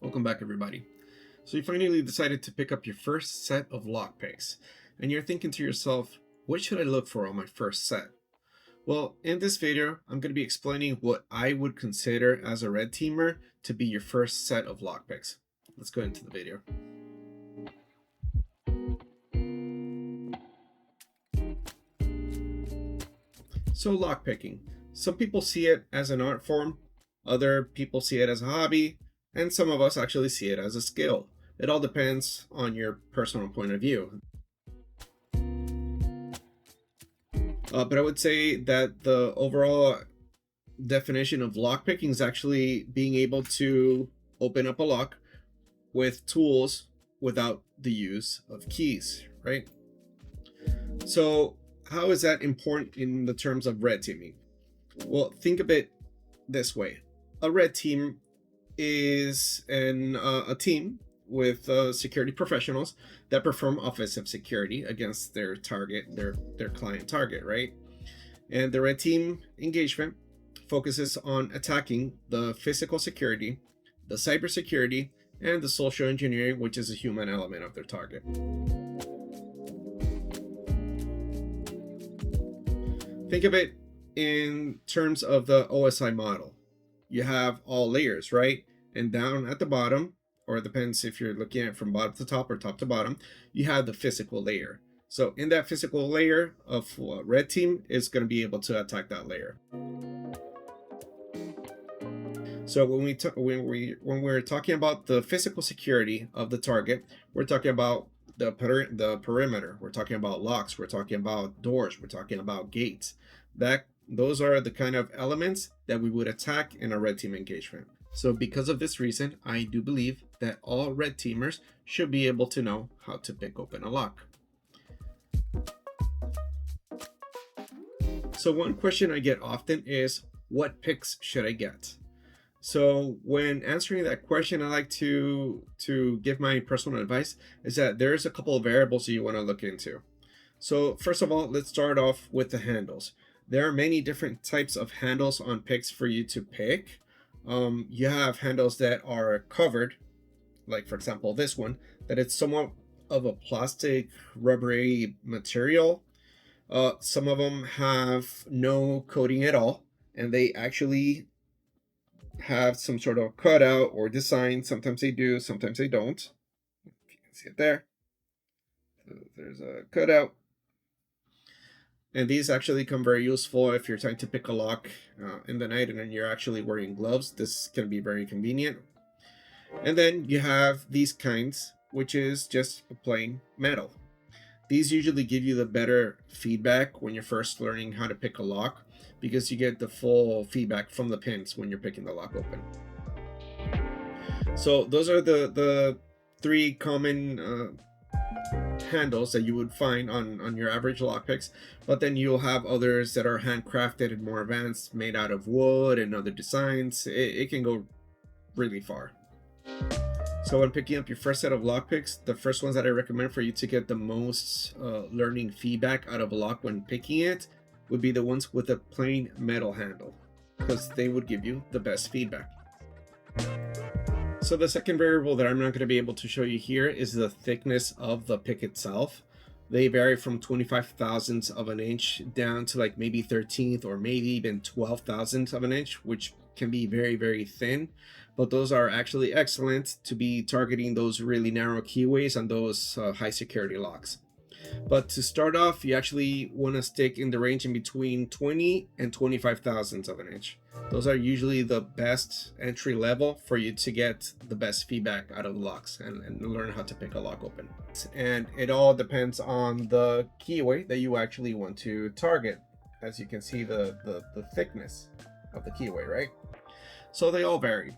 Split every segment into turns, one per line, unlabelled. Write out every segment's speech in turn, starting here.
Welcome back, everybody. So you finally decided to pick up your first set of lockpicks, and you're thinking to yourself, what should I look for on my first set? Well, in this video, I'm going to be explaining what I would consider as a red teamer to be your first set of lockpicks. Let's go into the video. So lockpicking. Some people see it as an art form, other people see it as a hobby, and some of us actually see it as a skill. It all depends on your personal point of view. But I would say that the overall definition of lockpicking is actually being able to open up a lock with tools without the use of keys, right? So how is that important in the terms of red teaming? Well, think of it this way. A red team is a team with security professionals that perform offensive security against their target, their client target, right? And the red team engagement focuses on attacking the physical security, the cybersecurity, and the social engineering, which is a human element of their target. Think of it in terms of the OSI model. You have all layers, right? And down at the bottom, or it depends if you're looking at it from bottom to top or top to bottom, you have the physical layer. So in that physical layer, a red team is going to be able to attack that layer. So when we're talking about the physical security of the target, we're talking about the perimeter. We're talking about locks. We're talking about doors. We're talking about gates. Those are the kind of elements that we would attack in a red team engagement. So because of this reason, I do believe that all red teamers should be able to know how to pick open a lock. So one question I get often is, what picks should I get? So when answering that question, I like to give my personal advice is that there's a couple of variables that you want to look into. So first of all, let's start off with the handles. There are many different types of handles on picks for you to pick. You have handles that are covered, like for example this one, that it's somewhat of a plastic rubbery material. Some of them have no coating at all, and they actually have some sort of cutout or design. Sometimes they do, sometimes they don't. You can see it there. So there's a cutout. And these actually come very useful if you're trying to pick a lock in the night and then you're actually wearing gloves. This can be very convenient. And then you have these kinds, which is just a plain metal. These usually give you the better feedback when you're first learning how to pick a lock, because you get the full feedback from the pins when you're picking the lock open. So those are the three common handles that you would find on your average lockpicks, but then you'll have others that are handcrafted and more advanced, made out of wood and other designs. It can go really far. So when picking up your first set of lockpicks, the first ones that I recommend for you to get the most learning feedback out of a lock when picking it would be the ones with a plain metal handle, because they would give you the best feedback. So the second variable that I'm not going to be able to show you here is the thickness of the pick itself. They vary from 25 thousandths of an inch down to like maybe 13th or maybe even 12 thousandths of an inch, which can be very, very thin. But those are actually excellent to be targeting those really narrow keyways on those high security locks. But to start off, you actually want to stick in the range in between 20 and 25 thousandths of an inch. Those are usually the best entry level for you to get the best feedback out of the locks and learn how to pick a lock open. And it all depends on the keyway that you actually want to target. As you can see, the thickness of the keyway, right? So they all vary.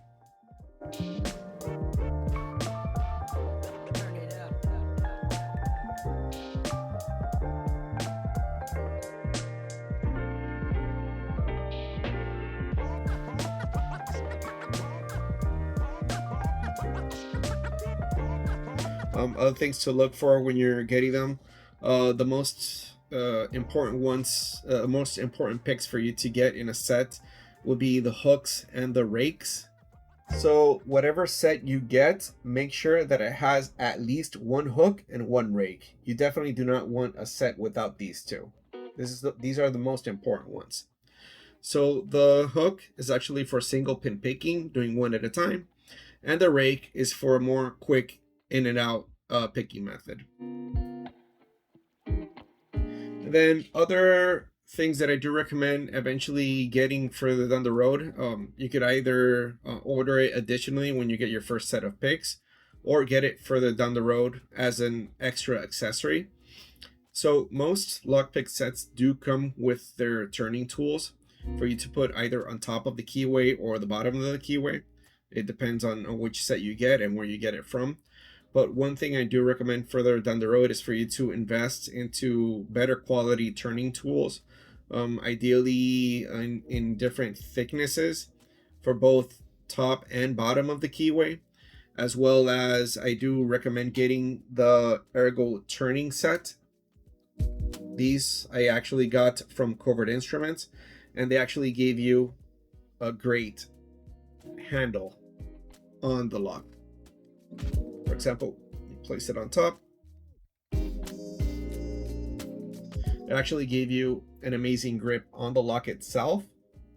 Other things to look for when you're getting them, the most important picks for you to get in a set would be the hooks and the rakes. So whatever set you get, make sure that it has at least one hook and one rake. You definitely do not want a set without these two. These are the most important ones. So the hook is actually for single pin picking, doing one at a time, and the rake is for a more quick in and out picking method. And then other things that I do recommend eventually getting further down the road, you could either order it additionally when you get your first set of picks, or get it further down the road as an extra accessory. So most lockpick sets do come with their turning tools for you to put either on top of the keyway or the bottom of the keyway. It depends on which set you get and where you get it from. But one thing I do recommend further down the road is for you to invest into better quality turning tools, ideally in different thicknesses for both top and bottom of the keyway, as well as I do recommend getting the Ergo turning set. These I actually got from Covert Instruments, and they actually gave you a great handle on the lock. For example, you place it on top. It actually gave you an amazing grip on the lock itself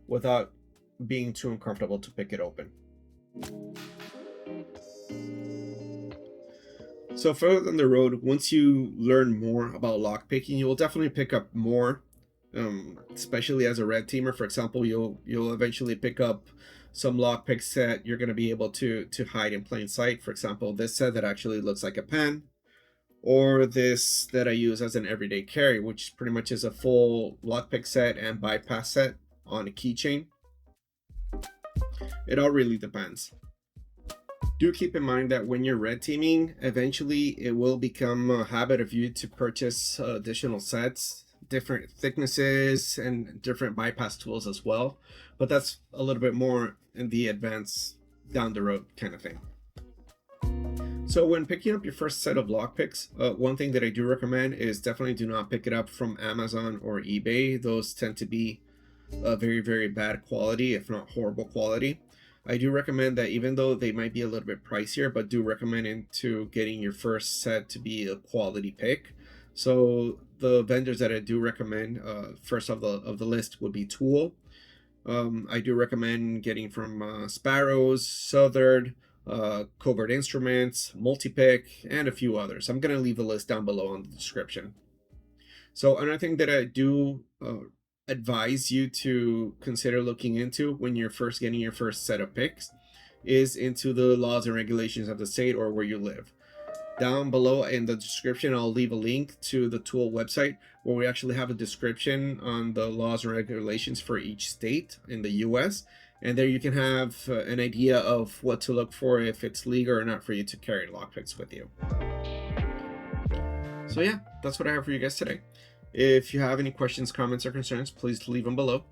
without being too uncomfortable to pick it open. So further down the road, once you learn more about lockpicking, you will definitely pick up more, especially as a red teamer. For example, you'll eventually pick up some lockpick set you're going to be able to hide in plain sight. For example, this set that actually looks like a pen, or this that I use as an everyday carry, which pretty much is a full lockpick set and bypass set on a keychain. It all really depends. Do keep in mind that when you're red teaming, eventually it will become a habit of you to purchase additional sets, different thicknesses, and different bypass tools as well. But that's a little bit more in the advance down the road kind of thing. So when picking up your first set of lockpicks, one thing that I do recommend is definitely do not pick it up from Amazon or eBay. Those tend to be very, very bad quality, if not horrible quality. I do recommend that even though they might be a little bit pricier, but do recommend into getting your first set to be a quality pick. So the vendors that I do recommend, first of the list would be TOOOL. I do recommend getting from Sparrows, SOUTHORD, Covert Instruments, Multipick, and a few others. I'm going to leave the list down below in the description. So another thing that I do advise you to consider looking into when you're first getting your first set of picks is into the laws and regulations of the state or where you live. Down below in the description, I'll leave a link to the TOOOL website where we actually have a description on the laws and regulations for each state in the US. And there you can have an idea of what to look for if it's legal or not for you to carry lockpicks with you. So yeah, that's what I have for you guys today. If you have any questions, comments, or concerns, please leave them below.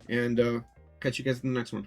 And catch you guys in the next one.